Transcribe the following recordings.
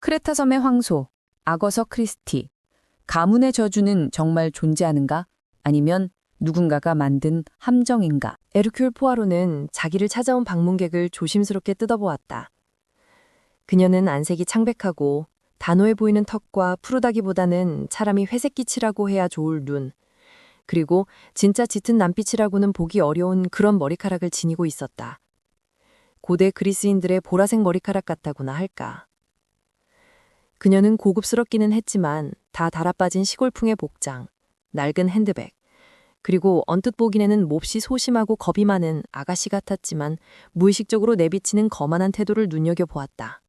크레타 섬의 황소, 아거서 크리스티. 가문의 저주는 정말 존재하는가? 아니면 누군가가 만든 함정인가? 에르큘 포아로는 자기를 찾아온 방문객을 조심스럽게 뜯어보았다. 그녀는 안색이 창백하고 단호해 보이는 턱과 푸르다기보다는 차라리 회색빛이라고 해야 좋을 눈, 그리고 진짜 짙은 남빛이라고는 보기 어려운 그런 머리카락을 지니고 있었다. 고대 그리스인들의 보라색 머리카락 같다고나 할까. 그녀는 고급스럽기는 했지만 다 달아빠진 시골풍의 복장, 낡은 핸드백, 그리고 언뜻 보기에는 몹시 소심하고 겁이 많은 아가씨 같았지만 무의식적으로 내비치는 거만한 태도를 눈여겨보았다.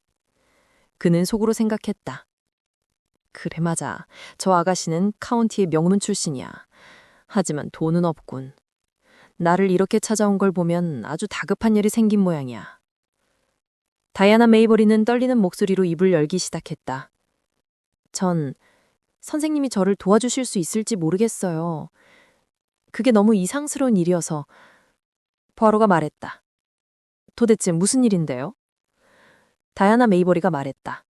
그는 속으로 생각했다. 그래 맞아. 저 아가씨는 카운티의 명문 출신이야. 하지만 돈은 없군. 나를 이렇게 찾아온 걸 보면 아주 다급한 일이 생긴 모양이야. 다이아나 메이버리는 떨리는 목소리로 입을 열기 시작했다. 선생님이 저를 도와주실 수 있을지 모르겠어요. 그게 너무 이상스러운 일이어서. 포아로가 말했다. 도대체 무슨 일인데요? 다이아나 메이버리가 말했다.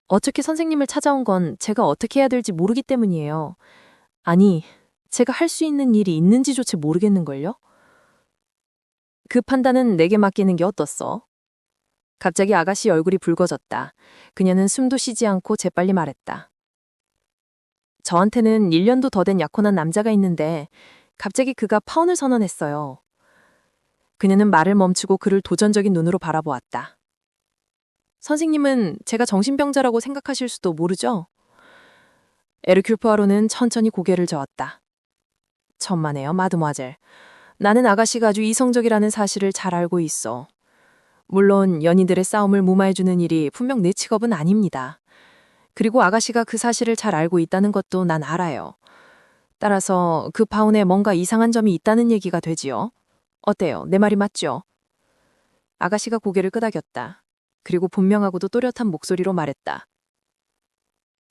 어떻게 선생님을 찾아온 건 제가 어떻게 해야 될지 모르기 때문이에요. 아니, 제가 할 수 있는 일이 있는지조차 모르겠는걸요? 그 판단은 내게 맡기는 게 어떻소? 갑자기 아가씨 얼굴이 붉어졌다. 그녀는 숨도 쉬지 않고 재빨리 말했다. 저한테는 1년도 더 된 약혼한 남자가 있는데 갑자기 그가 파혼을 선언했어요. 그녀는 말을 멈추고 그를 도전적인 눈으로 바라보았다. 선생님은 제가 정신병자라고 생각하실 수도 모르죠? 에르큘 포아로는 천천히 고개를 저었다. 천만에요, 마드모아젤. 나는 아가씨가 아주 이성적이라는 사실을 잘 알고 있어. 물론 연인들의 싸움을 무마해주는 일이 분명 내 직업은 아닙니다. 그리고 아가씨가 그 사실을 잘 알고 있다는 것도 난 알아요. 따라서 그 파혼에 뭔가 이상한 점이 있다는 얘기가 되지요. 어때요? 내 말이 맞죠? 아가씨가 고개를 끄덕였다. 그리고 분명하고도 또렷한 목소리로 말했다.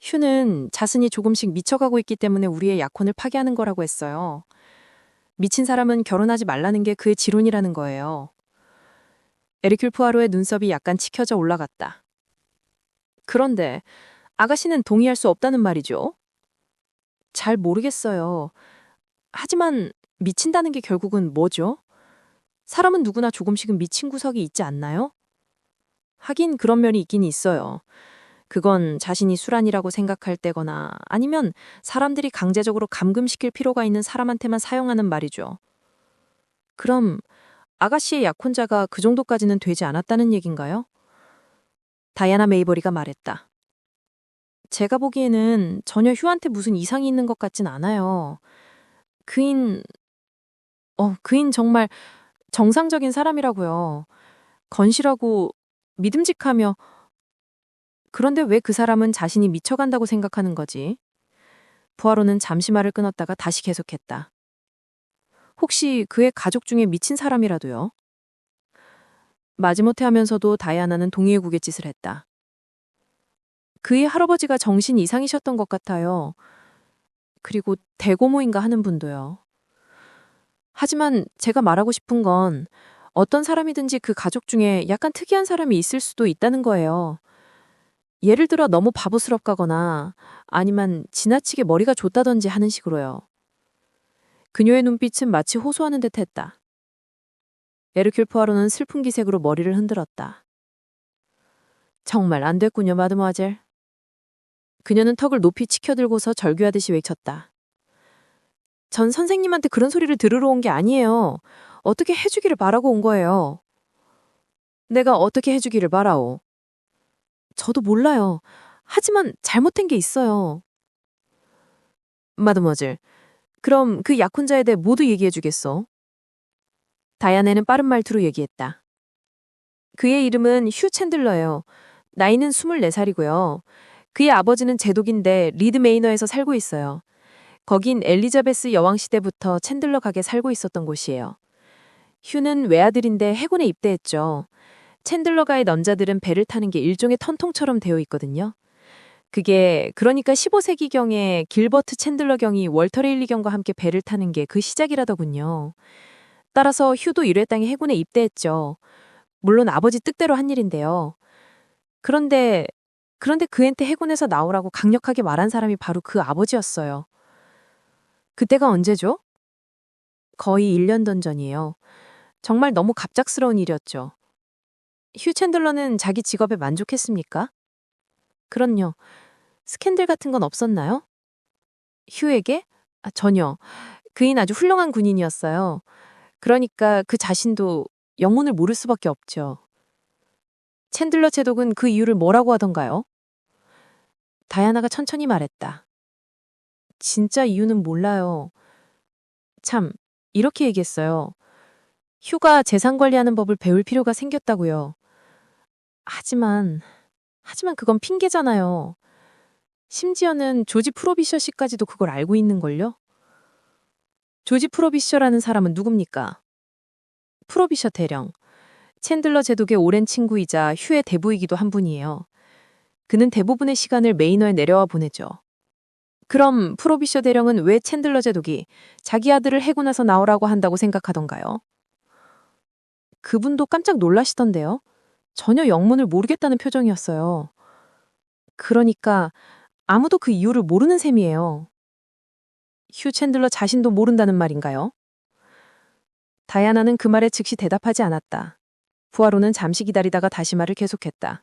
휴는 자신이 조금씩 미쳐가고 있기 때문에 우리의 약혼을 파기하는 거라고 했어요. 미친 사람은 결혼하지 말라는 게 그의 지론이라는 거예요. 에르큘 푸아로의 눈썹이 약간 치켜져 올라갔다. 그런데 아가씨는 동의할 수 없다는 말이죠? 잘 모르겠어요. 하지만 미친다는 게 결국은 뭐죠? 사람은 누구나 조금씩은 미친 구석이 있지 않나요? 하긴 그런 면이 있긴 있어요. 그건 자신이 술안이라고 생각할 때거나 아니면 사람들이 강제적으로 감금시킬 필요가 있는 사람한테만 사용하는 말이죠. 그럼 아가씨의 약혼자가 그 정도까지는 되지 않았다는 얘긴가요? 다이아나 메이버리가 말했다. 제가 보기에는 전혀 휴한테 무슨 이상이 있는 것 같진 않아요. 그인 정말 정상적인 사람이라고요. 건실하고 믿음직하며. 그런데 왜 그 사람은 자신이 미쳐간다고 생각하는 거지? 부하로는 잠시 말을 끊었다가 다시 계속했다. 혹시 그의 가족 중에 미친 사람이라도요? 마지못해 하면서도 다이아나는 동의의 구갯짓을 했다. 그의 할아버지가 정신 이상이셨던 것 같아요. 그리고 대고모인가 하는 분도요. 하지만 제가 말하고 싶은 건 어떤 사람이든지 그 가족 중에 약간 특이한 사람이 있을 수도 있다는 거예요. 예를 들어 너무 바보스럽거나 아니면 지나치게 머리가 좋다든지 하는 식으로요. 그녀의 눈빛은 마치 호소하는 듯 했다. 에르큘 포아로는 슬픈 기색으로 머리를 흔들었다. 정말 안 됐군요, 마드모아젤. 그녀는 턱을 높이 치켜들고서 절규하듯이 외쳤다. 전 선생님한테 그런 소리를 들으러 온 게 아니에요. 어떻게 해주기를 바라고 온 거예요. 내가 어떻게 해주기를 바라오? 저도 몰라요. 하지만 잘못된 게 있어요. 마드모아젤, 그럼 그 약혼자에 대해 모두 얘기해 주겠어? 다이아네는 빠른 말투로 얘기했다. 그의 이름은 휴 챈들러예요. 나이는 24살이고요. 그의 아버지는 제독인데 리드 메이너에서 살고 있어요. 거긴 엘리자베스 여왕 시대부터 챈들러 가게 살고 있었던 곳이에요. 휴는 외아들인데 해군에 입대했죠. 챈들러가의 남자들은 배를 타는 게 일종의 턴통처럼 되어 있거든요. 그게 그러니까 15세기경에 길버트 챈들러 경이 월터 레일리 경과 함께 배를 타는 게 그 시작이라더군요. 따라서 휴도 일회땅에 해군에 입대했죠. 물론 아버지 뜻대로 한 일인데요. 그런데 그런데 그 애한테 해군에서 나오라고 강력하게 말한 사람이 바로 그 아버지였어요. 그때가 언제죠? 거의 1년 전이에요. 정말 너무 갑작스러운 일이었죠. 휴 챈들러는 자기 직업에 만족했습니까? 그럼요. 스캔들 같은 건 없었나요? 휴에게? 전혀. 그인 아주 훌륭한 군인이었어요. 그러니까 그 자신도 영문을 모를 수밖에 없죠. 챈들러 제독은 그 이유를 뭐라고 하던가요? 다이아나가 천천히 말했다. 진짜 이유는 몰라요. 참, 이렇게 얘기했어요. 휴가 재산 관리하는 법을 배울 필요가 생겼다고요. 하지만 그건 핑계잖아요. 심지어는 조지 프로비셔 씨까지도 그걸 알고 있는걸요? 조지 프로비셔라는 사람은 누굽니까? 프로비셔 대령. 챈들러 제독의 오랜 친구이자 휴의 대부이기도 한 분이에요. 그는 대부분의 시간을 메이너에 내려와 보내죠. 그럼 프로비셔 대령은 왜 챈들러 제독이 자기 아들을 해군에서 나오라고 한다고 생각하던가요? 그분도 깜짝 놀라시던데요. 전혀 영문을 모르겠다는 표정이었어요. 그러니까 아무도 그 이유를 모르는 셈이에요. 휴 챈들러 자신도 모른다는 말인가요? 다이아나는 그 말에 즉시 대답하지 않았다. 부하로는 잠시 기다리다가 다시 말을 계속했다.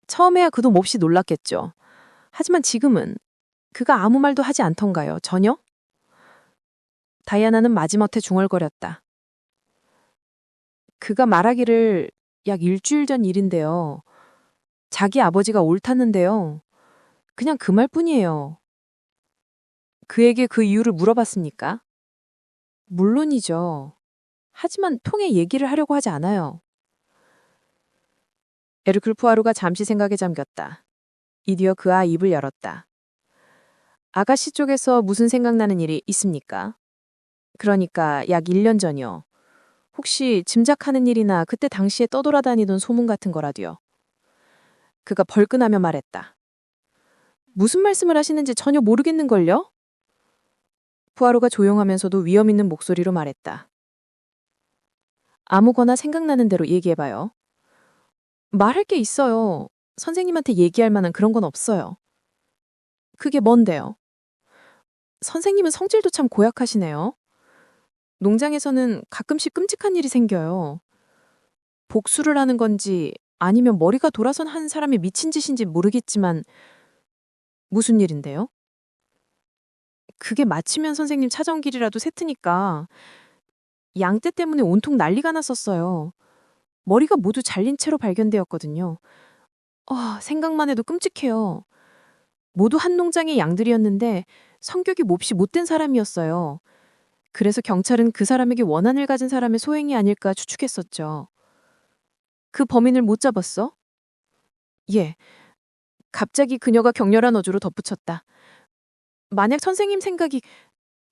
처음에야 그도 몹시 놀랐겠죠. 하지만 지금은 그가 아무 말도 하지 않던가요? 전혀? 다이아나는 마지못해 중얼거렸다. 그가 말하기를 약 일주일 전 일인데요. 자기 아버지가 옳다는데요. 그냥 그 말뿐이에요. 그에게 그 이유를 물어봤습니까? 물론이죠. 하지만 통해 얘기를 하려고 하지 않아요. 에르큘 푸아로가 잠시 생각에 잠겼다. 이디어 그아 입을 열었다. 아가씨 쪽에서 무슨 생각나는 일이 있습니까? 그러니까 약 1년 전이요. 혹시 짐작하는 일이나 그때 당시에 떠돌아다니던 소문 같은 거라도요. 그가 벌끈하며 말했다. 무슨 말씀을 하시는지 전혀 모르겠는걸요? 푸아로가 조용하면서도 위험 있는 목소리로 말했다. 아무거나 생각나는 대로 얘기해봐요. 말할 게 있어요. 선생님한테 얘기할 만한 그런 건 없어요. 그게 뭔데요? 선생님은 성질도 참 고약하시네요. 농장에서는 가끔씩 끔찍한 일이 생겨요. 복수를 하는 건지 아니면 머리가 돌아선 한 사람이 미친 짓인지 모르겠지만 무슨 일인데요? 그게 마치면 선생님 차정길이라도 새트니까 양떼 때문에 온통 난리가 났었어요. 머리가 모두 잘린 채로 발견되었거든요. 생각만 해도 끔찍해요. 모두 한 농장의 양들이었는데 성격이 몹시 못된 사람이었어요. 그래서 경찰은 그 사람에게 원한을 가진 사람의 소행이 아닐까 추측했었죠. 그 범인을 못 잡았어? 예. 갑자기 그녀가 격렬한 어조로 덧붙였다. 만약 선생님 생각이...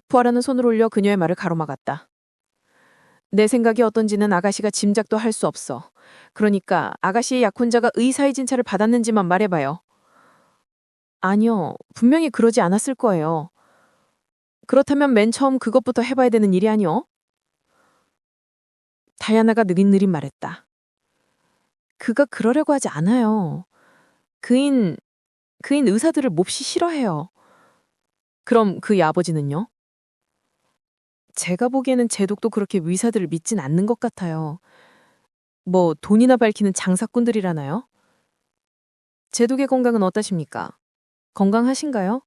부하라는 손을 올려 그녀의 말을 가로막았다. 내 생각이 어떤지는 아가씨가 짐작도 할 수 없어. 그러니까 아가씨의 약혼자가 의사의 진찰을 받았는지만 말해봐요. 아니요. 분명히 그러지 않았을 거예요. 그렇다면 맨 처음 그것부터 해봐야 되는 일이 아니오? 다이아나가 느릿느릿 말했다. 그가 그러려고 하지 않아요. 그인 의사들을 몹시 싫어해요. 그럼 그의 아버지는요? 제가 보기에는 제독도 그렇게 의사들을 믿진 않는 것 같아요. 뭐 돈이나 밝히는 장사꾼들이라나요? 제독의 건강은 어떠십니까? 건강하신가요?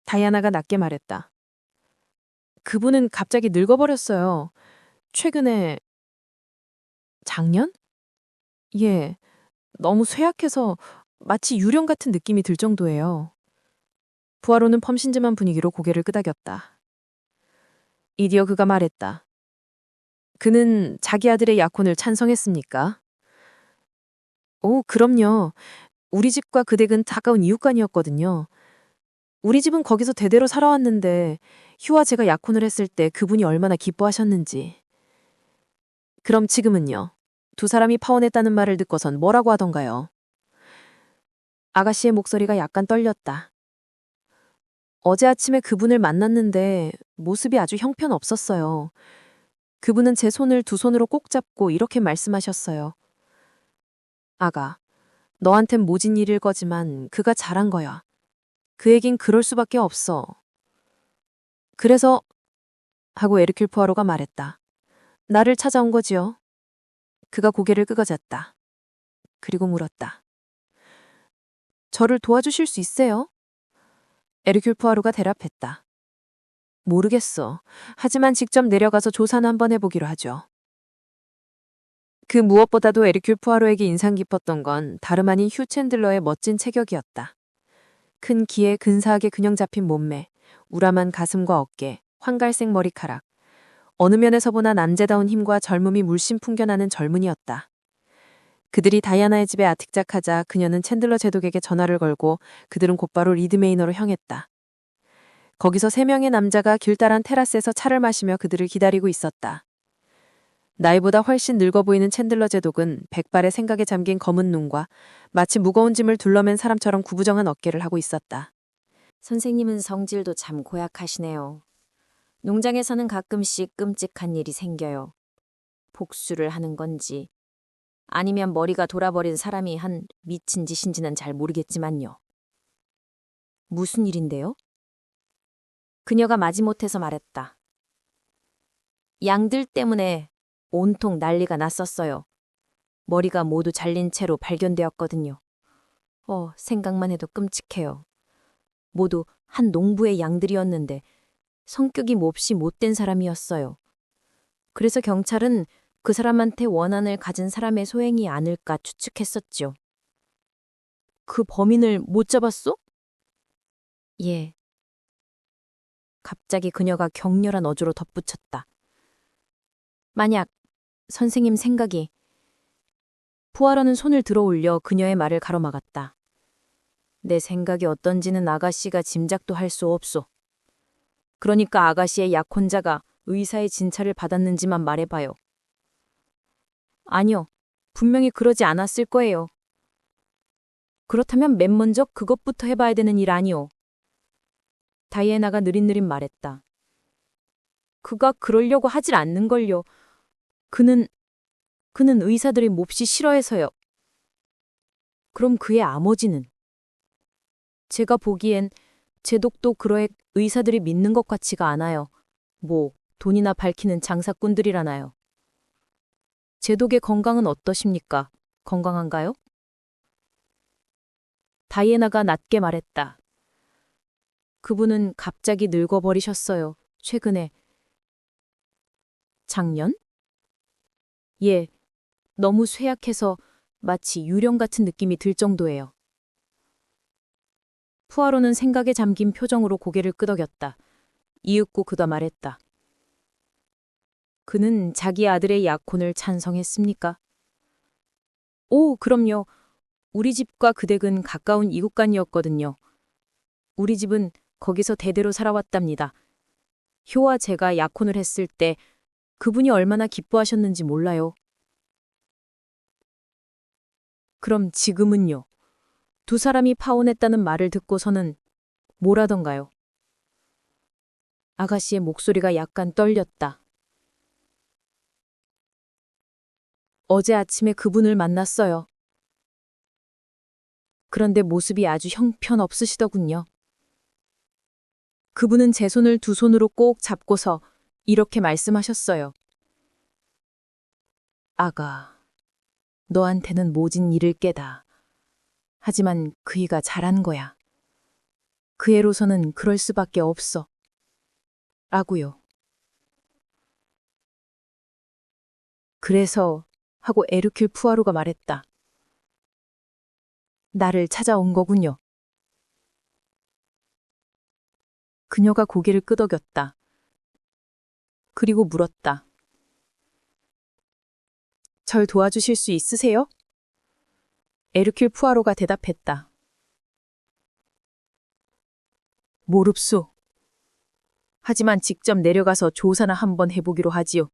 다이아나가 낮게 말했다. 그분은 갑자기 늙어버렸어요. 최근에... 작년? 예, 너무 쇠약해서 마치 유령 같은 느낌이 들 정도예요. 부하로는 펌신즘한 분위기로 고개를 끄덕였다. 이디어 그가 말했다. 그는 자기 아들의 약혼을 찬성했습니까? 오, 그럼요. 우리 집과 그 댁은 가까운 이웃간이었거든요. 우리 집은 거기서 대대로 살아왔는데 휴와 제가 약혼을 했을 때 그분이 얼마나 기뻐하셨는지. 그럼 지금은요? 두 사람이 파혼했다는 말을 듣고선 뭐라고 하던가요? 아가씨의 목소리가 약간 떨렸다. 어제 아침에 그분을 만났는데 모습이 아주 형편없었어요. 그분은 제 손을 두 손으로 꼭 잡고 이렇게 말씀하셨어요. 아가, 너한텐 모진 일일 거지만 그가 잘한 거야. 그 얘긴 그럴 수밖에 없어. 그래서 하고 에르큘 포아로가 말했다. 나를 찾아온 거지요. 그가 고개를 끄덕였다. 그리고 물었다. 저를 도와주실 수 있어요? 에르큘 포아로가 대답했다. 모르겠어. 하지만 직접 내려가서 조사는 한번 해보기로 하죠. 그 무엇보다도 에르큘 포아로에게 인상 깊었던 건 다름 아닌 휴 챈들러의 멋진 체격이었다. 큰 키에 근사하게 균형 잡힌 몸매, 우람한 가슴과 어깨, 황갈색 머리카락. 어느 면에서 보나 남자다운 힘과 젊음이 물씬 풍겨나는 젊은이였다. 그들이 다이아나의 집에 아틱작하자 그녀는 챈들러 제독에게 전화를 걸고 그들은 곧바로 리드메이너로 향했다. 거기서 3명의 남자가 길다란 테라스에서 차를 마시며 그들을 기다리고 있었다. 나이보다 훨씬 늙어 보이는 챈들러 제독은 백발의 생각에 잠긴 검은 눈과 마치 무거운 짐을 둘러맨 사람처럼 구부정한 어깨를 하고 있었다. 선생님은 성질도 참 고약하시네요. 농장에서는 가끔씩 끔찍한 일이 생겨요. 복수를 하는 건지 아니면 머리가 돌아버린 사람이 한 미친 짓인지는 잘 모르겠지만요. 무슨 일인데요? 그녀가 마지못해서 말했다. 양들 때문에 온통 난리가 났었어요. 머리가 모두 잘린 채로 발견되었거든요. 생각만 해도 끔찍해요. 모두 한 농부의 양들이었는데 성격이 몹시 못된 사람이었어요. 그래서 경찰은 그 사람한테 원한을 가진 사람의 소행이 아닐까 추측했었죠. 그 범인을 못 잡았어? 예. 갑자기 그녀가 격렬한 어조로 덧붙였다. 만약 선생님 생각이 푸아로는 손을 들어 올려 그녀의 말을 가로막았다. 내 생각이 어떤지는 아가씨가 짐작도 할 수 없소. 그러니까 아가씨의 약혼자가 의사의 진찰을 받았는지만 말해봐요. 아니요. 분명히 그러지 않았을 거예요. 그렇다면 맨 먼저 그것부터 해봐야 되는 일 아니오. 다이애나가 느릿느릿 말했다. 그가 그러려고 하질 않는걸요. 그는 의사들이 몹시 싫어해서요. 그럼 그의 아버지는? 제가 보기엔 제독도 그러해 의사들이 믿는 것 같지가 않아요. 돈이나 밝히는 장사꾼들이라나요. 제독의 건강은 어떠십니까? 건강한가요? 다이애나가 낮게 말했다. 그분은 갑자기 늙어버리셨어요. 최근에. 작년? 예, 너무 쇠약해서 마치 유령 같은 느낌이 들 정도예요. 푸아로는 생각에 잠긴 표정으로 고개를 끄덕였다. 이윽고 그가 말했다. 그는 자기 아들의 약혼을 찬성했습니까? 오, 그럼요. 우리 집과 그 댁은 가까운 이웃간이었거든요. 우리 집은 거기서 대대로 살아왔답니다. 효와 제가 약혼을 했을 때 그분이 얼마나 기뻐하셨는지 몰라요. 그럼 지금은요? 두 사람이 파혼했다는 말을 듣고서는 뭐라던가요? 아가씨의 목소리가 약간 떨렸다. 어제 아침에 그분을 만났어요. 그런데 모습이 아주 형편없으시더군요. 그분은 제 손을 두 손으로 꼭 잡고서 이렇게 말씀하셨어요. 아가, 너한테는 모진 일을 깨다. 하지만 그이가 잘한 거야. 그 애로서는 그럴 수밖에 없어. 라고요. 그래서 하고 에르큘 푸아로가 말했다. 나를 찾아온 거군요. 그녀가 고개를 끄덕였다. 그리고 물었다. 절 도와주실 수 있으세요? 에르큘 푸아로가 대답했다. 모릅소. 하지만 직접 내려가서 조사나 한번 해보기로 하지요.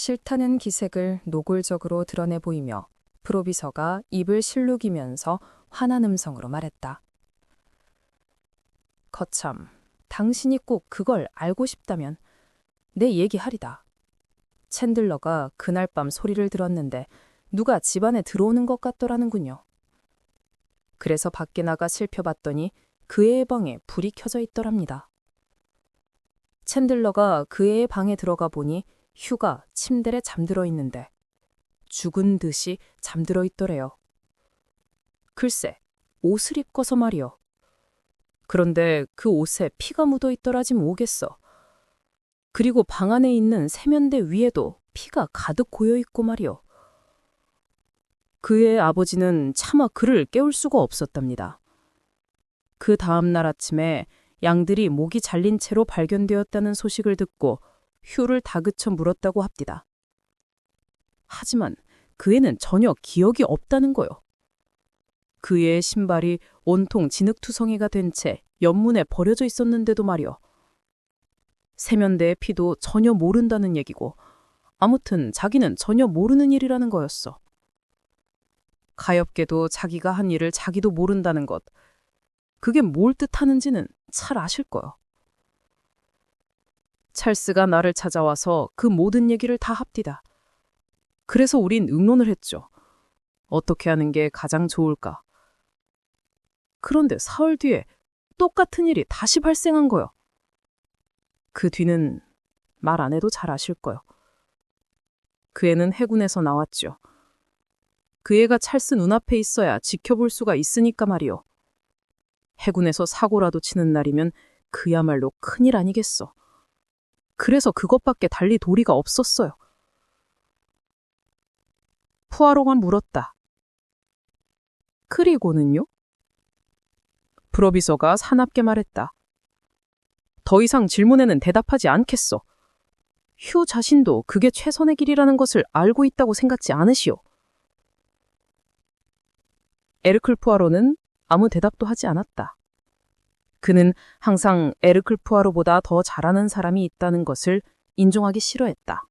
싫다는 기색을 노골적으로 드러내 보이며 프로비서가 입을 실룩이면서 화난 음성으로 말했다. 거참, 당신이 꼭 그걸 알고 싶다면 내 얘기하리다. 챈들러가 그날 밤 소리를 들었는데 누가 집 안에 들어오는 것 같더라는군요. 그래서 밖에 나가 살펴봤더니 그 애의 방에 불이 켜져 있더랍니다. 챈들러가 그 애의 방에 들어가 보니 휴가 침대에 잠들어 있는데 죽은 듯이 잠들어 있더래요. 글쎄, 옷을 입고서 말이요. 그런데 그 옷에 피가 묻어 있더라지 뭐겠어. 그리고 방 안에 있는 세면대 위에도 피가 가득 고여 있고 말이요. 그의 아버지는 차마 그를 깨울 수가 없었답니다. 그 다음 날 아침에 양들이 목이 잘린 채로 발견되었다는 소식을 듣고 휴를 다그쳐 물었다고 합디다. 하지만 그 애는 전혀 기억이 없다는 거요. 그 애의 신발이 온통 진흙투성이가 된 채 옆문에 버려져 있었는데도 말이요. 세면대의 피도 전혀 모른다는 얘기고 아무튼 자기는 전혀 모르는 일이라는 거였어. 가엾게도 자기가 한 일을 자기도 모른다는 것. 그게 뭘 뜻하는지는 잘 아실 거요. 찰스가 나를 찾아와서 그 모든 얘기를 다 합디다. 그래서 우린 의논을 했죠. 어떻게 하는 게 가장 좋을까? 그런데 사흘 뒤에 똑같은 일이 다시 발생한 거요. 그 뒤는 말 안 해도 잘 아실 거요. 그 애는 해군에서 나왔죠. 그 애가 찰스 눈앞에 있어야 지켜볼 수가 있으니까 말이요. 해군에서 사고라도 치는 날이면 그야말로 큰일 아니겠어. 그래서 그것밖에 달리 도리가 없었어요. 푸아로가 물었다. 그리고는요? 프로비서가 사납게 말했다. 더 이상 질문에는 대답하지 않겠어. 휴 자신도 그게 최선의 길이라는 것을 알고 있다고 생각지 않으시오. 에르클 푸아로는 아무 대답도 하지 않았다. 그는 항상 에르클 푸아로보다 더 잘하는 사람이 있다는 것을 인정하기 싫어했다.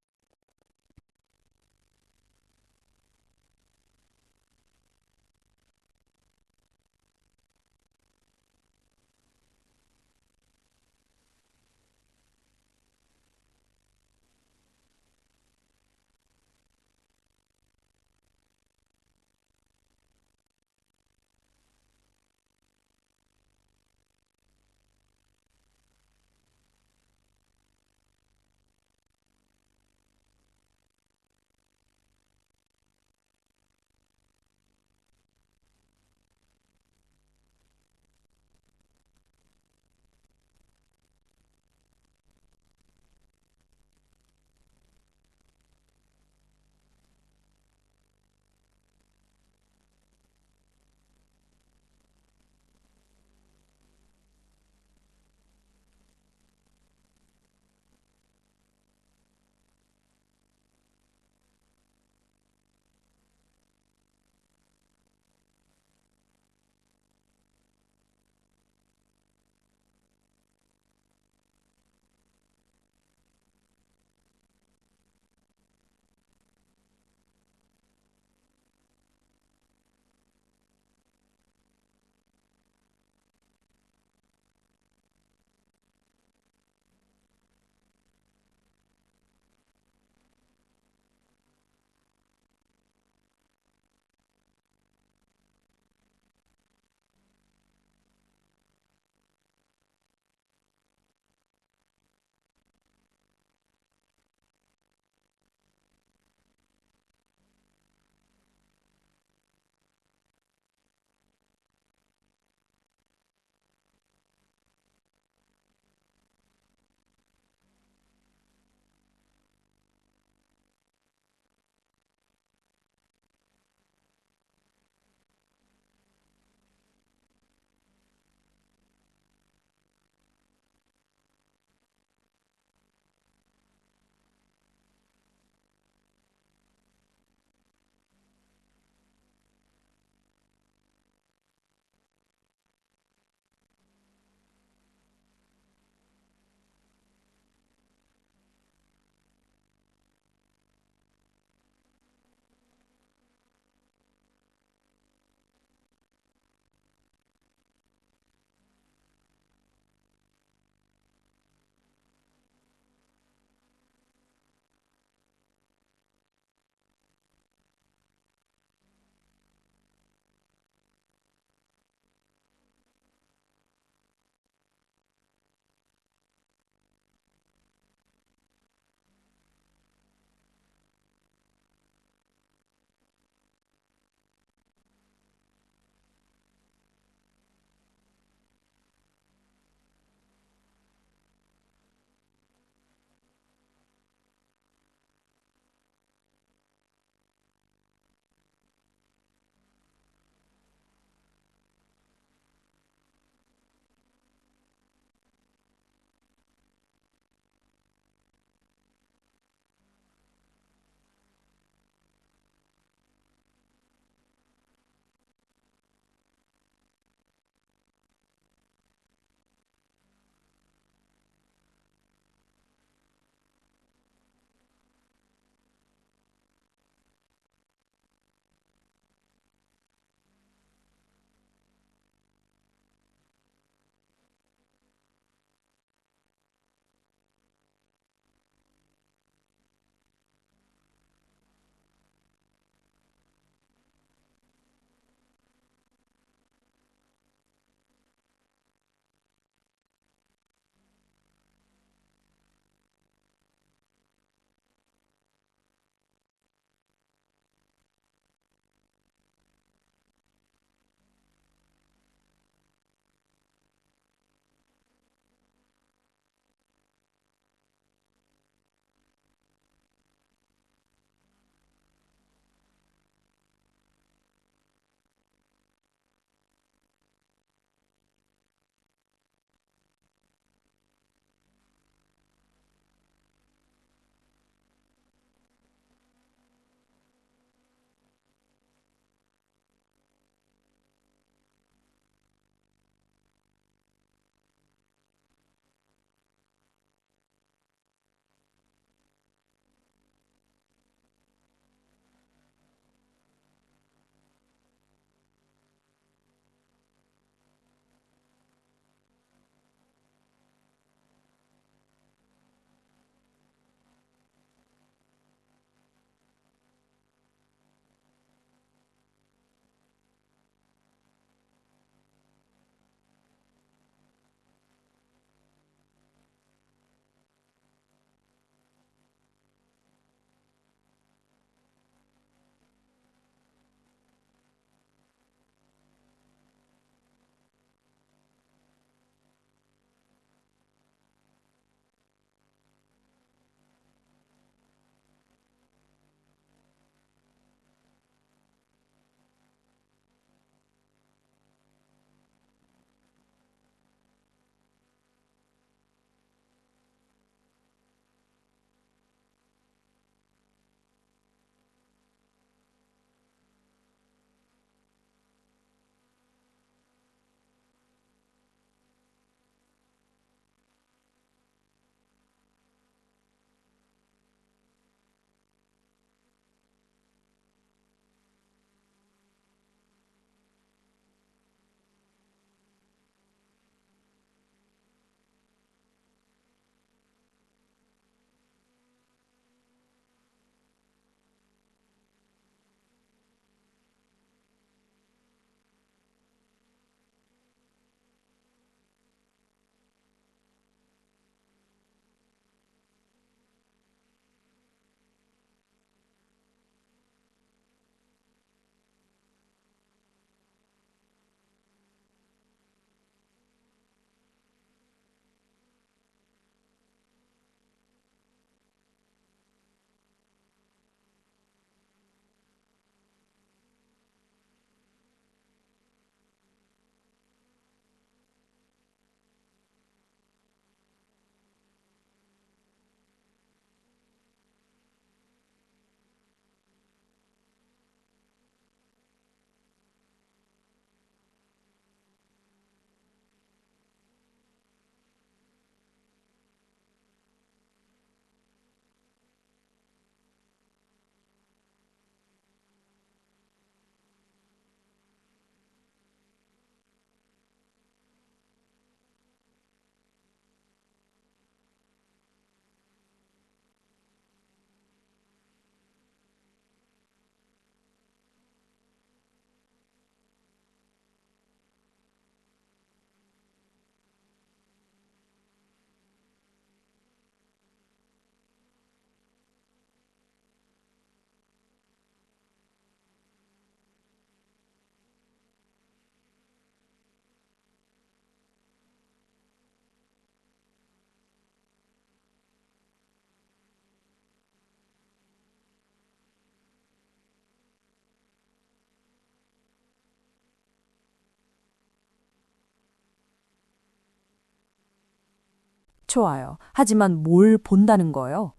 좋아요. 하지만 뭘 본다는 거요?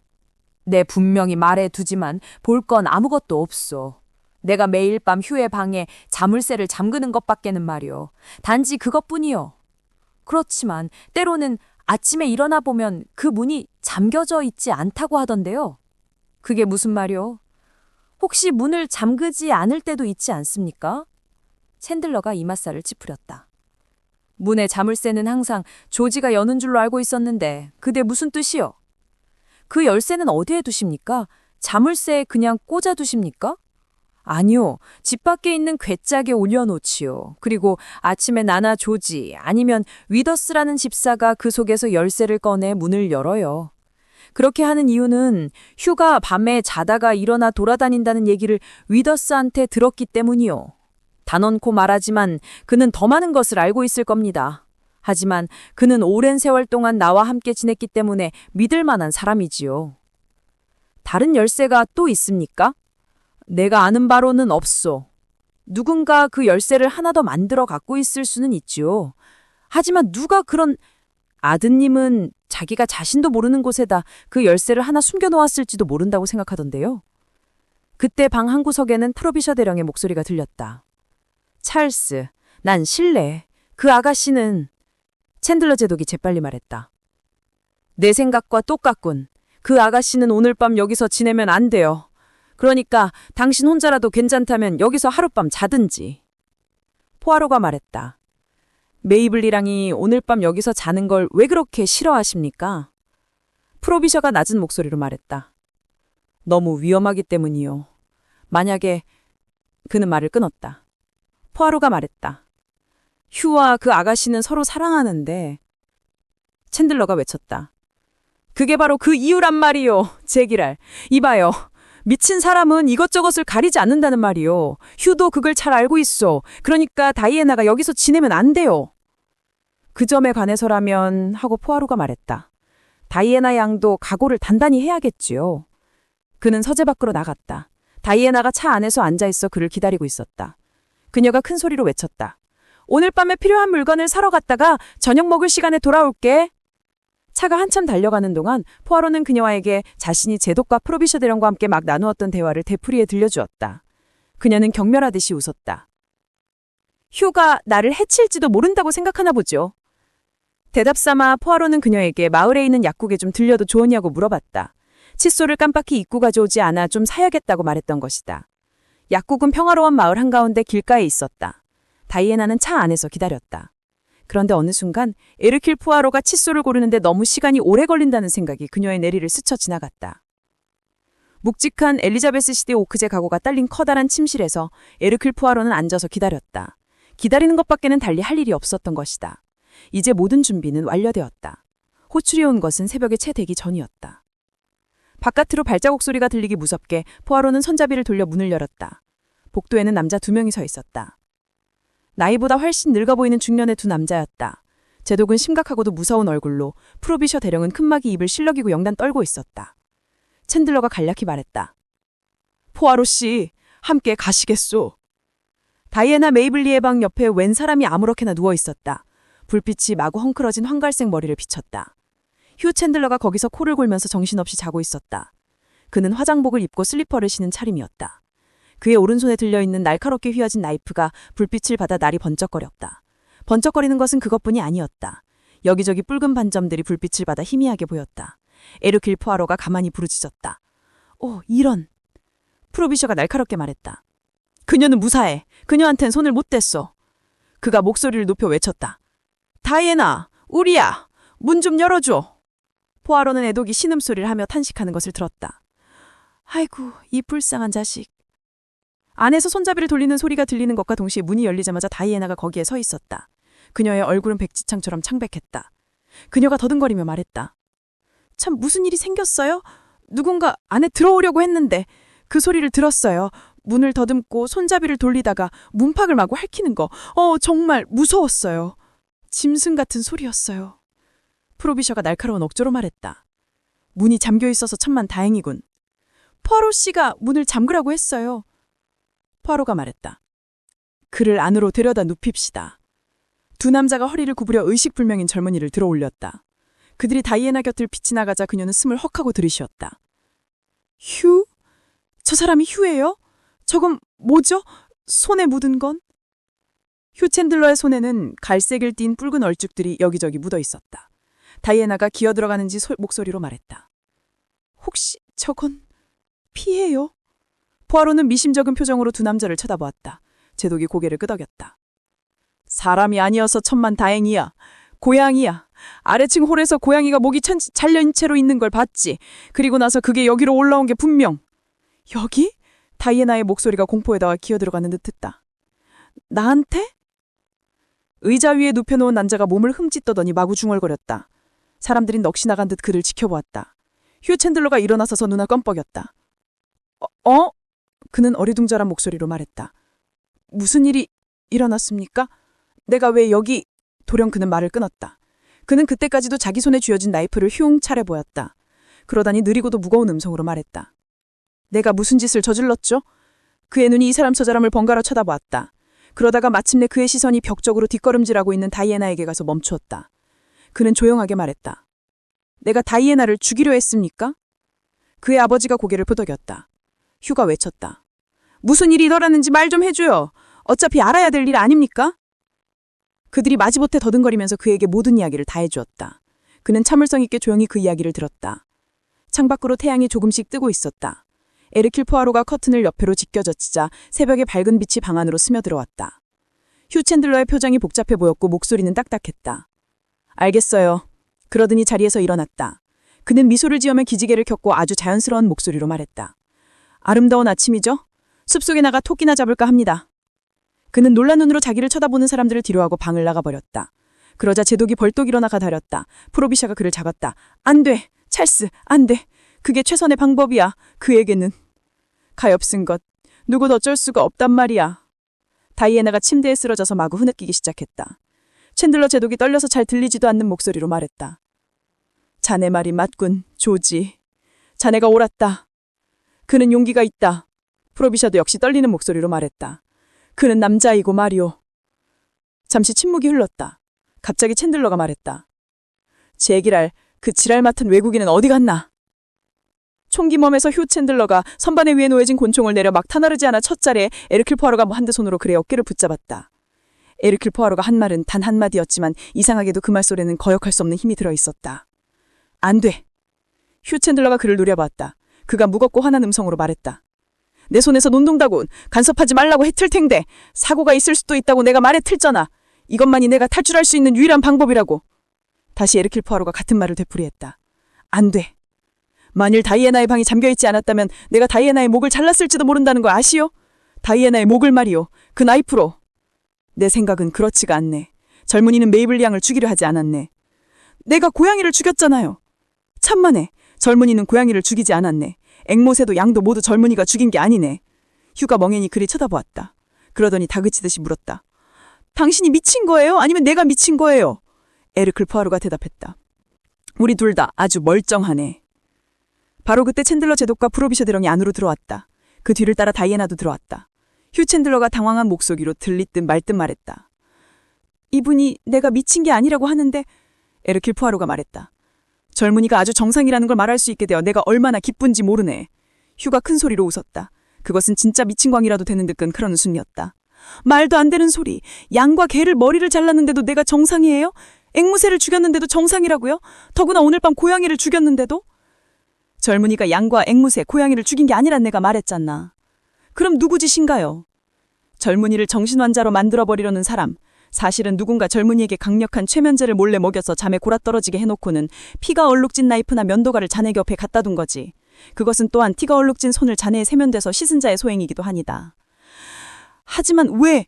내 분명히 말해두지만 볼 건 아무것도 없어. 내가 매일 밤 휴의 방에 자물쇠를 잠그는 것밖에는 말이요. 단지 그것뿐이요. 그렇지만 때로는 아침에 일어나 보면 그 문이 잠겨져 있지 않다고 하던데요. 그게 무슨 말이요? 혹시 문을 잠그지 않을 때도 있지 않습니까? 챈들러가 이맛살을 찌푸렸다. 문의 자물쇠는 항상 조지가 여는 줄로 알고 있었는데 그게 무슨 뜻이요? 그 열쇠는 어디에 두십니까? 자물쇠에 그냥 꽂아 두십니까? 아니요. 집 밖에 있는 괴짝에 올려놓지요. 그리고 아침에 나나 조지 아니면 위더스라는 집사가 그 속에서 열쇠를 꺼내 문을 열어요. 그렇게 하는 이유는 휴가 밤에 자다가 일어나 돌아다닌다는 얘기를 위더스한테 들었기 때문이요. 단언코 말하지만 그는 더 많은 것을 알고 있을 겁니다. 하지만 그는 오랜 세월 동안 나와 함께 지냈기 때문에 믿을 만한 사람이지요. 다른 열쇠가 또 있습니까? 내가 아는 바로는 없소. 누군가 그 열쇠를 하나 더 만들어 갖고 있을 수는 있지요. 하지만 누가 그런... 아드님은 자기가 자신도 모르는 곳에다 그 열쇠를 하나 숨겨놓았을지도 모른다고 생각하던데요. 그때 방 한 구석에는 프로비셔 대령의 목소리가 들렸다. 찰스, 난 실례. 그 아가씨는... 챈들러 제독이 재빨리 말했다. 내 생각과 똑같군. 그 아가씨는 오늘 밤 여기서 지내면 안 돼요. 그러니까 당신 혼자라도 괜찮다면 여기서 하룻밤 자든지. 포아로가 말했다. 메이블리랑이 오늘 밤 여기서 자는 걸 왜 그렇게 싫어하십니까? 프로비셔가 낮은 목소리로 말했다. 너무 위험하기 때문이요. 만약에... 그는 말을 끊었다. 포아로가 말했다. 휴와 그 아가씨는 서로 사랑하는데... 챈들러가 외쳤다. 그게 바로 그 이유란 말이요. 제기랄. 이봐요. 미친 사람은 이것저것을 가리지 않는다는 말이요. 휴도 그걸 잘 알고 있어. 그러니까 다이애나가 여기서 지내면 안 돼요. 그 점에 관해서라면 하고 포아로가 말했다. 다이애나 양도 각오를 단단히 해야겠지요. 그는 서재 밖으로 나갔다. 다이애나가 차 안에서 앉아있어 그를 기다리고 있었다. 그녀가 큰 소리로 외쳤다. 오늘 밤에 필요한 물건을 사러 갔다가 저녁 먹을 시간에 돌아올게. 차가 한참 달려가는 동안 포아로는 그녀에게 자신이 제독과 프로비셔 대령과 함께 막 나누었던 대화를 되풀이해 들려주었다. 그녀는 경멸하듯이 웃었다. 휴가 나를 해칠지도 모른다고 생각하나 보죠. 대답 삼아 포아로는 그녀에게 마을에 있는 약국에 좀 들려도 좋으냐고 물어봤다. 칫솔을 깜빡히 입고 가져오지 않아 좀 사야겠다고 말했던 것이다. 약국은 평화로운 마을 한가운데 길가에 있었다. 다이애나는 차 안에서 기다렸다. 그런데 어느 순간 에르큘 푸아로가 칫솔을 고르는데 너무 시간이 오래 걸린다는 생각이 그녀의 내리를 스쳐 지나갔다. 묵직한 엘리자베스 시대 오크제 가구가 딸린 커다란 침실에서 에르큘 푸아로는 앉아서 기다렸다. 기다리는 것밖에는 달리 할 일이 없었던 것이다. 이제 모든 준비는 완료되었다. 호출이 온 것은 새벽에 채 되기 전이었다. 바깥으로 발자국 소리가 들리기 무섭게 포아로는 손잡이를 돌려 문을 열었다. 복도에는 남자 2명이 서 있었다. 나이보다 훨씬 늙어 보이는 중년의 2 남자였다. 제독은 심각하고도 무서운 얼굴로, 프로비셔 대령은 큰막이 입을 실럭이고 영단 떨고 있었다. 챈들러가 간략히 말했다. 포아로 씨, 함께 가시겠소. 다이애나 메이블리의 방 옆에 웬 사람이 아무렇게나 누워 있었다. 불빛이 마구 헝클어진 황갈색 머리를 비쳤다. 휴 챈들러가 거기서 코를 골면서 정신없이 자고 있었다. 그는 화장복을 입고 슬리퍼를 신은 차림이었다. 그의 오른손에 들려있는 날카롭게 휘어진 나이프가 불빛을 받아 날이 번쩍거렸다. 번쩍거리는 것은 그것뿐이 아니었다. 여기저기 붉은 반점들이 불빛을 받아 희미하게 보였다. 에르큘 푸아로가 가만히 부르짖었다. 오, 이런. 프로비셔가 날카롭게 말했다. 그녀는 무사해. 그녀한텐 손을 못 댔어. 그가 목소리를 높여 외쳤다. 다이애나, 우리야, 문 좀 열어줘. 포아로는 애독이 신음소리를 하며 탄식하는 것을 들었다. 아이고, 이 불쌍한 자식. 안에서 손잡이를 돌리는 소리가 들리는 것과 동시에 문이 열리자마자 다이애나가 거기에 서 있었다. 그녀의 얼굴은 백지창처럼 창백했다. 그녀가 더듬거리며 말했다. 참 무슨 일이 생겼어요? 누군가 안에 들어오려고 했는데 그 소리를 들었어요. 문을 더듬고 손잡이를 돌리다가 문팍을 마구 핥히는 거. 정말 무서웠어요. 짐승 같은 소리였어요. 프로비셔가 날카로운 억조로 말했다. 문이 잠겨 있어서 천만 다행이군. 포아로 씨가 문을 잠그라고 했어요. 포아로가 말했다. 그를 안으로 데려다 눕힙시다. 2 남자가 허리를 구부려 의식불명인 젊은이를 들어올렸다. 그들이 다이애나 곁을 빛이 나가자 그녀는 숨을 헉하고 들이쉬었다. 휴? 저 사람이 휴예요? 저건 뭐죠? 손에 묻은 건? 휴 챈들러의 손에는 갈색을 띤 붉은 얼죽들이 여기저기 묻어 있었다. 다이애나가 기어들어가는지 목소리로 말했다. 혹시 저건 피예요? 포아로는 미심쩍은 표정으로 두 남자를 쳐다보았다. 제독이 고개를 끄덕였다. 사람이 아니어서 천만 다행이야. 고양이야. 아래층 홀에서 고양이가 목이 잘린 채로 있는 걸 봤지. 그리고 나서 그게 여기로 올라온 게 분명. 여기? 다이애나의 목소리가 공포에다가 기어들어가는 듯했다. 나한테? 의자 위에 눕혀놓은 남자가 몸을 흠칫떠더니 마구 중얼거렸다. 사람들이 넋이 나간 듯 그를 지켜보았다. 휴 챈들러가 일어나서서 눈을 껌뻑였다. 그는 어리둥절한 목소리로 말했다. 무슨 일이 일어났습니까? 내가 왜 여기... 도령 그는 말을 끊었다. 그는 그때까지도 자기 손에 쥐어진 나이프를 흉 차려 보였다. 그러다니 느리고도 무거운 음성으로 말했다. 내가 무슨 짓을 저질렀죠? 그의 눈이 이 사람 저 사람을 번갈아 쳐다보았다. 그러다가 마침내 그의 시선이 벽쪽으로 뒷걸음질하고 있는 다이애나에게 가서 멈추었다. 그는 조용하게 말했다. 내가 다이애나를 죽이려 했습니까? 그의 아버지가 고개를 끄덕였다. 휴가 외쳤다. 무슨 일이 일어났는지 말 좀 해줘요. 어차피 알아야 될 일 아닙니까? 그들이 마지못해 더듬거리면서 그에게 모든 이야기를 다 해주었다. 그는 참을성 있게 조용히 그 이야기를 들었다. 창밖으로 태양이 조금씩 뜨고 있었다. 에르킬 포아로가 커튼을 옆으로 지켜젖히자 새벽의 밝은 빛이 방 안으로 스며들어왔다. 휴 챈들러의 표정이 복잡해 보였고 목소리는 딱딱했다. 알겠어요. 그러더니 자리에서 일어났다. 그는 미소를 지으며 기지개를 켰고 아주 자연스러운 목소리로 말했다. 아름다운 아침이죠? 숲속에 나가 토끼나 잡을까 합니다. 그는 놀란 눈으로 자기를 쳐다보는 사람들을 뒤로하고 방을 나가버렸다. 그러자 제독이 벌떡 일어나 가다렸다. 프로비샤가 그를 잡았다. 안 돼! 찰스! 안 돼! 그게 최선의 방법이야. 그에게는. 가엾은 것. 누구도 어쩔 수가 없단 말이야. 다이애나가 침대에 쓰러져서 마구 흐느끼기 시작했다. 챈들러 제독이 떨려서 잘 들리지도 않는 목소리로 말했다. 자네 말이 맞군, 조지. 자네가 옳았다. 그는 용기가 있다. 프로비샤도 역시 떨리는 목소리로 말했다. 그는 남자이고 말이오. 잠시 침묵이 흘렀다. 갑자기 챈들러가 말했다. 제기랄, 그 지랄 맡은 외국인은 어디 갔나? 총기 멈에서 휴 챈들러가 선반에 위에 놓여진 권총을 내려 막 타나르지 않아 첫자리에 에르킬 포아로가 한대 손으로 그의 어깨를 붙잡았다. 에르킬 포아로가 한 말은 단 한마디였지만 이상하게도 그 말소리는 거역할 수 없는 힘이 들어있었다. 안 돼. 휴 챈들러가 그를 노려봤다. 그가 무겁고 화난 음성으로 말했다. 내 손에서 논동다군 간섭하지 말라고 해틀 텐데 사고가 있을 수도 있다고 내가 말해틀잖아. 이것만이 내가 탈출할 수 있는 유일한 방법이라고. 다시 에르킬 포아로가 같은 말을 되풀이했다. 안 돼. 만일 다이애나의 방이 잠겨있지 않았다면 내가 다이애나의 목을 잘랐을지도 모른다는 거 아시오? 다이애나의 목을 말이오. 그 나이프로. 내 생각은 그렇지가 않네. 젊은이는 메이블리 양을 죽이려 하지 않았네. 내가 고양이를 죽였잖아요. 참만해. 젊은이는 고양이를 죽이지 않았네. 앵모새도 양도 모두 젊은이가 죽인 게 아니네. 휴가 멍해니 그리 쳐다보았다. 그러더니 다그치듯이 물었다. 당신이 미친 거예요? 아니면 내가 미친 거예요? 에르클 포아로가 대답했다. 우리 둘 다 아주 멀쩡하네. 바로 그때 챈들러 제독과 프로비셔 대령이 안으로 들어왔다. 그 뒤를 따라 다이애나도 들어왔다. 휴 챈들러가 당황한 목소리로 들리듯 말듯 말했다. 이분이 내가 미친 게 아니라고 하는데 에르킬 포아로가 말했다. 젊은이가 아주 정상이라는 걸 말할 수 있게 되어 내가 얼마나 기쁜지 모르네. 휴가 큰 소리로 웃었다. 그것은 진짜 미친 광이라도 되는 듯한 그런 웃음이었다. 말도 안 되는 소리. 양과 개를 머리를 잘랐는데도 내가 정상이에요? 앵무새를 죽였는데도 정상이라고요? 더구나 오늘 밤 고양이를 죽였는데도? 젊은이가 양과 앵무새, 고양이를 죽인 게 아니란 내가 말했잖아. 그럼 누구 짓인가요? 젊은이를 정신환자로 만들어버리려는 사람. 사실은 누군가 젊은이에게 강력한 최면제를 몰래 먹여서 잠에 골아떨어지게 해놓고는 피가 얼룩진 나이프나 면도가를 자네 곁에 갖다 둔 거지. 그것은 또한 티가 얼룩진 손을 자네에 세면돼서 씻은 자의 소행이기도 하니다. 하지만 왜?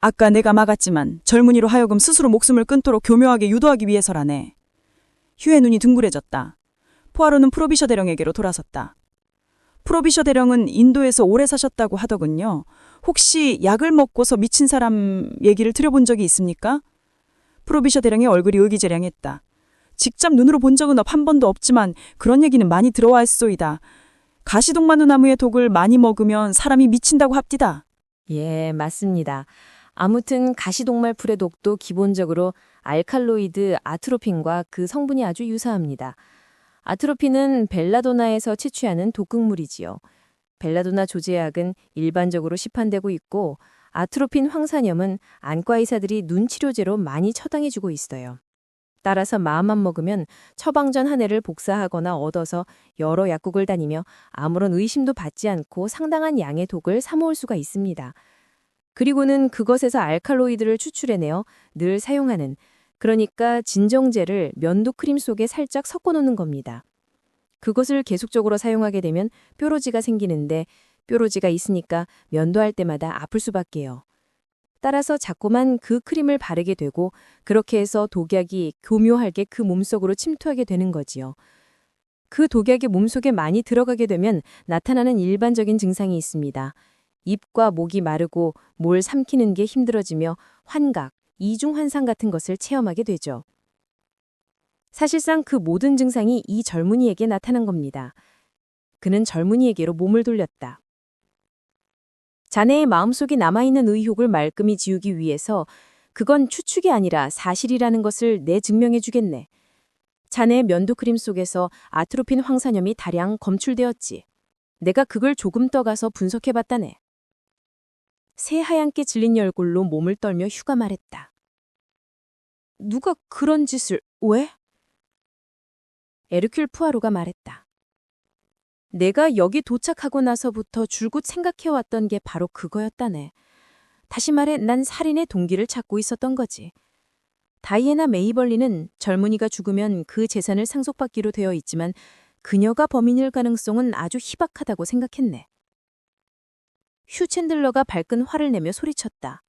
아까 내가 막았지만 젊은이로 하여금 스스로 목숨을 끊도록 교묘하게 유도하기 위해서라네. 휴의 눈이 둥그레졌다. 포아로는 프로비셔 대령에게로 돌아섰다. 프로비셔 대령은 인도에서 오래 사셨다고 하더군요. 혹시 약을 먹고서 미친 사람 얘기를 들어본 적이 있습니까? 프로비셔 대령의 얼굴이 의기재량했다. 직접 눈으로 본 적은 한 번도 없지만 그런 얘기는 많이 들어왔소이다. 가시동마누 나무의 독을 많이 먹으면 사람이 미친다고 합디다. 예, 맞습니다. 아무튼 가시동말풀의 독도 기본적으로 알칼로이드 아트로핀과 그 성분이 아주 유사합니다. 아트로핀은 벨라도나에서 채취하는 독극물이지요. 벨라도나 조제약은 일반적으로 시판되고 있고 아트로핀 황산염은 안과 의사들이 눈 치료제로 많이 처방해주고 있어요. 따라서 마음만 먹으면 처방전 한 해를 복사하거나 얻어서 여러 약국을 다니며 아무런 의심도 받지 않고 상당한 양의 독을 사모을 수가 있습니다. 그리고는 그것에서 알칼로이드를 추출해내어 늘 사용하는, 그러니까 진정제를 면도 크림 속에 살짝 섞어놓는 겁니다. 그것을 계속적으로 사용하게 되면 뾰루지가 생기는데 뾰루지가 있으니까 면도할 때마다 아플 수밖에요. 따라서 자꾸만 그 크림을 바르게 되고 그렇게 해서 독약이 교묘하게 그 몸속으로 침투하게 되는 거지요. 그 독약이 몸속에 많이 들어가게 되면 나타나는 일반적인 증상이 있습니다. 입과 목이 마르고 뭘 삼키는 게 힘들어지며 환각, 이중 환상 같은 것을 체험하게 되죠. 사실상 그 모든 증상이 이 젊은이에게 나타난 겁니다. 그는 젊은이에게로 몸을 돌렸다. 자네의 마음속에 남아있는 의혹을 말끔히 지우기 위해서 그건 추측이 아니라 사실이라는 것을 내 증명해 주겠네. 자네의 면도크림 속에서 아트로핀 황산염이 다량 검출되었지. 내가 그걸 조금 떠가서 분석해봤다네. 새하얗게 질린 얼굴로 몸을 떨며 휴가 말했다. 누가 그런 짓을 왜? 에르큘 푸아로가 말했다. 내가 여기 도착하고 나서부터 줄곧 생각해왔던 게 바로 그거였다네. 다시 말해 난 살인의 동기를 찾고 있었던 거지. 다이애나 메이벌리는 젊은이가 죽으면 그 재산을 상속받기로 되어 있지만 그녀가 범인일 가능성은 아주 희박하다고 생각했네. 휴 챈들러가 발끈 화를 내며 소리쳤다.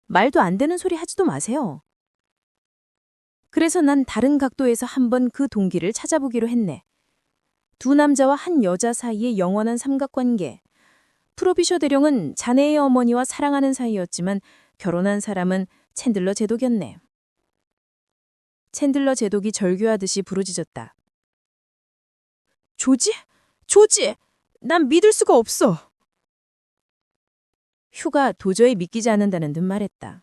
말도 안 되는 소리 하지도 마세요. 그래서 난 다른 각도에서 한번 그 동기를 찾아보기로 했네. 두 남자와 한 여자 사이의 영원한 삼각관계. 프로비셔 대령은 자네의 어머니와 사랑하는 사이였지만 결혼한 사람은 챈들러 제독이었네. 챈들러 제독이 절규하듯이 부르짖었다. 조지? 조지! 난 믿을 수가 없어. 휴가 도저히 믿기지 않는다는 듯 말했다.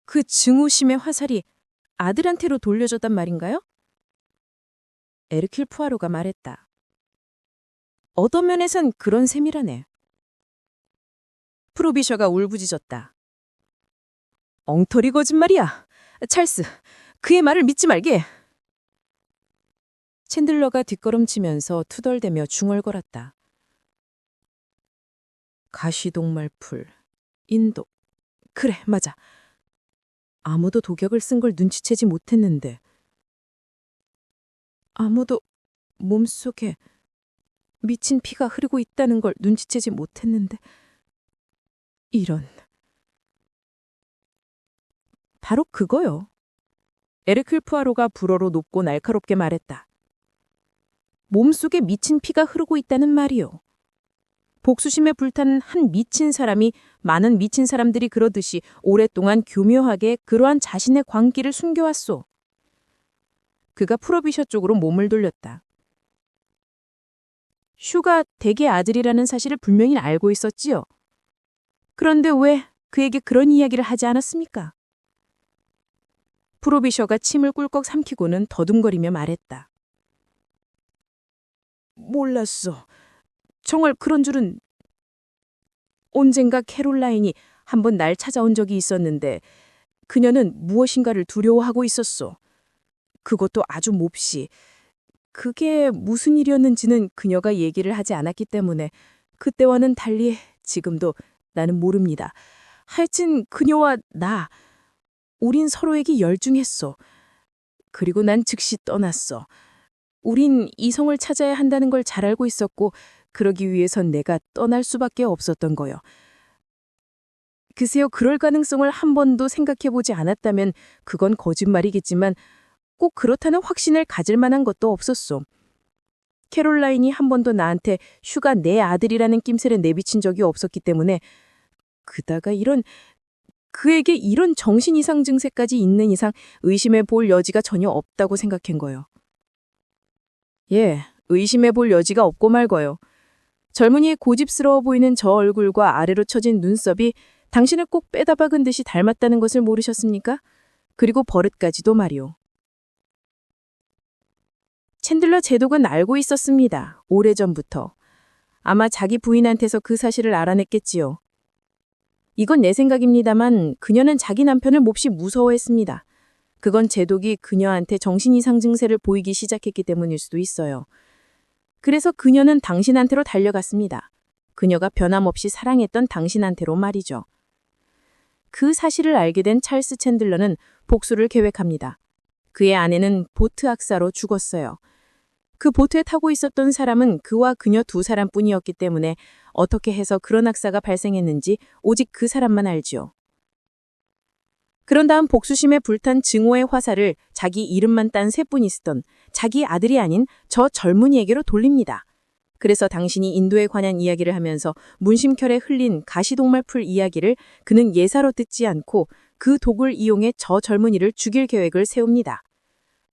그 증오심의 화살이 아들한테로 돌려줬단 말인가요? 에르큘 푸아로가 말했다. 어떤 면에선 그런 셈이라네. 프로비셔가 울부짖었다. 엉터리 거짓말이야. 찰스, 그의 말을 믿지 말게. 챈들러가 뒷걸음치면서 투덜대며 중얼거렸다. 가시동말풀, 인도. 그래, 맞아. 아무도 독약을 쓴 걸 눈치채지 못했는데. 아무도 몸속에 미친 피가 흐르고 있다는 걸 눈치채지 못했는데. 이런. 바로 그거요. 에르큘 푸아로가 불어로 높고 날카롭게 말했다. 몸속에 미친 피가 흐르고 있다는 말이요. 복수심에 불타는 한 미친 사람이 많은 미친 사람들이 그러듯이 오랫동안 교묘하게 그러한 자신의 광기를 숨겨왔소. 그가 프로비셔 쪽으로 몸을 돌렸다. 슈가 댁의 아들이라는 사실을 분명히 알고 있었지요. 그런데 왜 그에게 그런 이야기를 하지 않았습니까? 프로비셔가 침을 꿀꺽 삼키고는 더듬거리며 말했다. 몰랐어. 정말 그런 줄은. 언젠가 캐롤라인이 한번 날 찾아온 적이 있었는데 그녀는 무엇인가를 두려워하고 있었어. 그것도 아주 몹시. 그게 무슨 일이었는지는 그녀가 얘기를 하지 않았기 때문에 그때와는 달리 지금도 나는 모릅니다. 하여튼 그녀와 나, 우린 서로에게 열중했어. 그리고 난 즉시 떠났어. 우린 이성을 찾아야 한다는 걸 잘 알고 있었고 그러기 위해선 내가 떠날 수밖에 없었던 거요. 글쎄요, 그럴 가능성을 한 번도 생각해보지 않았다면 그건 거짓말이겠지만 꼭 그렇다는 확신을 가질 만한 것도 없었소. 캐롤라인이 한 번도 나한테 슈가 내 아들이라는 낌새를 내비친 적이 없었기 때문에 그다가 그에게 이런 정신 이상 증세까지 있는 이상 의심해 볼 여지가 전혀 없다고 생각한 거요. 예, 의심해 볼 여지가 없고 말고요. 젊은이의 고집스러워 보이는 저 얼굴과 아래로 처진 눈썹이 당신을 꼭 빼다 박은 듯이 닮았다는 것을 모르셨습니까? 그리고 버릇까지도 말이오. 챈들러 제독은 알고 있었습니다. 오래전부터. 아마 자기 부인한테서 그 사실을 알아냈겠지요. 이건 내 생각입니다만 그녀는 자기 남편을 몹시 무서워했습니다. 그건 제독이 그녀한테 정신이상 증세를 보이기 시작했기 때문일 수도 있어요. 그래서 그녀는 당신한테로 달려갔습니다. 그녀가 변함없이 사랑했던 당신한테로 말이죠. 그 사실을 알게 된 찰스 챈들러는 복수를 계획합니다. 그의 아내는 보트 악사로 죽었어요. 그 보트에 타고 있었던 사람은 그와 그녀 두 사람뿐이었기 때문에 어떻게 해서 그런 악사가 발생했는지 오직 그 사람만 알지요. 그런 다음 복수심에 불탄 증오의 화살을 자기 이름만 딴 셋뿐 있었던 자기 아들이 아닌 저 젊은이에게로 돌립니다. 그래서 당신이 인도에 관한 이야기를 하면서 문심결에 흘린 가시동말풀 이야기를 그는 예사로 듣지 않고 그 독을 이용해 저 젊은이를 죽일 계획을 세웁니다.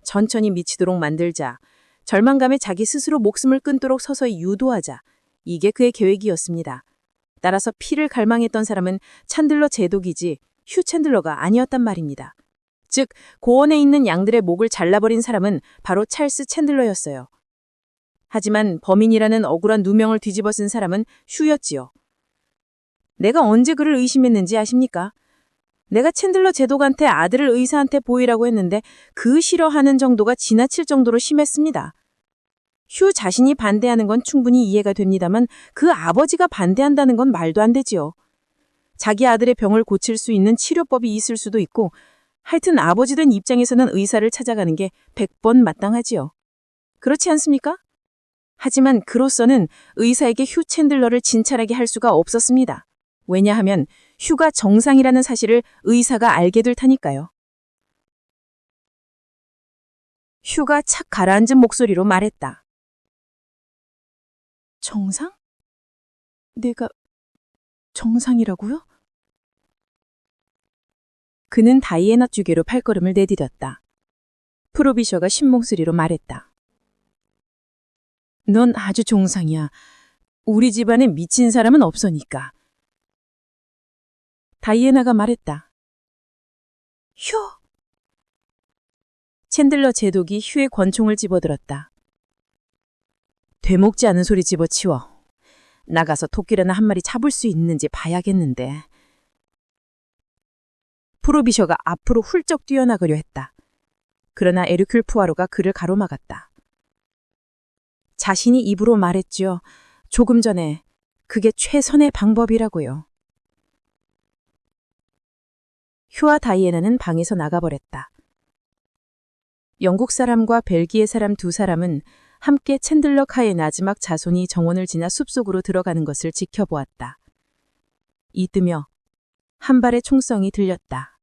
천천히 미치도록 만들자. 절망감에 자기 스스로 목숨을 끊도록 서서히 유도하자. 이게 그의 계획이었습니다. 따라서 피를 갈망했던 사람은 챈들러 제독이지 휴 챈들러가 아니었단 말입니다. 즉, 고원에 있는 양들의 목을 잘라버린 사람은 바로 찰스 챈들러였어요. 하지만 범인이라는 억울한 누명을 뒤집어 쓴 사람은 휴였지요. 내가 언제 그를 의심했는지 아십니까? 내가 챈들러 제독한테 아들을 의사한테 보이라고 했는데 그 싫어하는 정도가 지나칠 정도로 심했습니다. 휴 자신이 반대하는 건 충분히 이해가 됩니다만 그 아버지가 반대한다는 건 말도 안 되지요. 자기 아들의 병을 고칠 수 있는 치료법이 있을 수도 있고 하여튼 아버지 된 입장에서는 의사를 찾아가는 게 100번 마땅하지요. 그렇지 않습니까? 하지만 그로서는 의사에게 휴 챈들러를 진찰하게 할 수가 없었습니다. 왜냐하면 휴가 정상이라는 사실을 의사가 알게 될 테니까요. 휴가 착 가라앉은 목소리로 말했다. 정상? 내가 정상이라고요? 그는 다이애나 쪽으로 발걸음을 내디뎠다. 프로비셔가 신목소리로 말했다. 넌 아주 정상이야. 우리 집안에 미친 사람은 없으니까. 다이애나가 말했다. 휴! 챈들러 제독이 휴의 권총을 집어들었다. 되먹지 않은 소리 집어치워. 나가서 토끼라나 한 마리 잡을 수 있는지 봐야겠는데. 프로비셔가 앞으로 훌쩍 뛰어나가려 했다. 그러나 에르큘 푸아로가 그를 가로막았다. 자신이 입으로 말했지요. 조금 전에 그게 최선의 방법이라고요. 휴와 다이애나는 방에서 나가버렸다. 영국 사람과 벨기에 사람 두 사람은 함께 챈들러 카의 마지막 자손이 정원을 지나 숲속으로 들어가는 것을 지켜보았다. 이뜨며 한 발의 총성이 들렸다.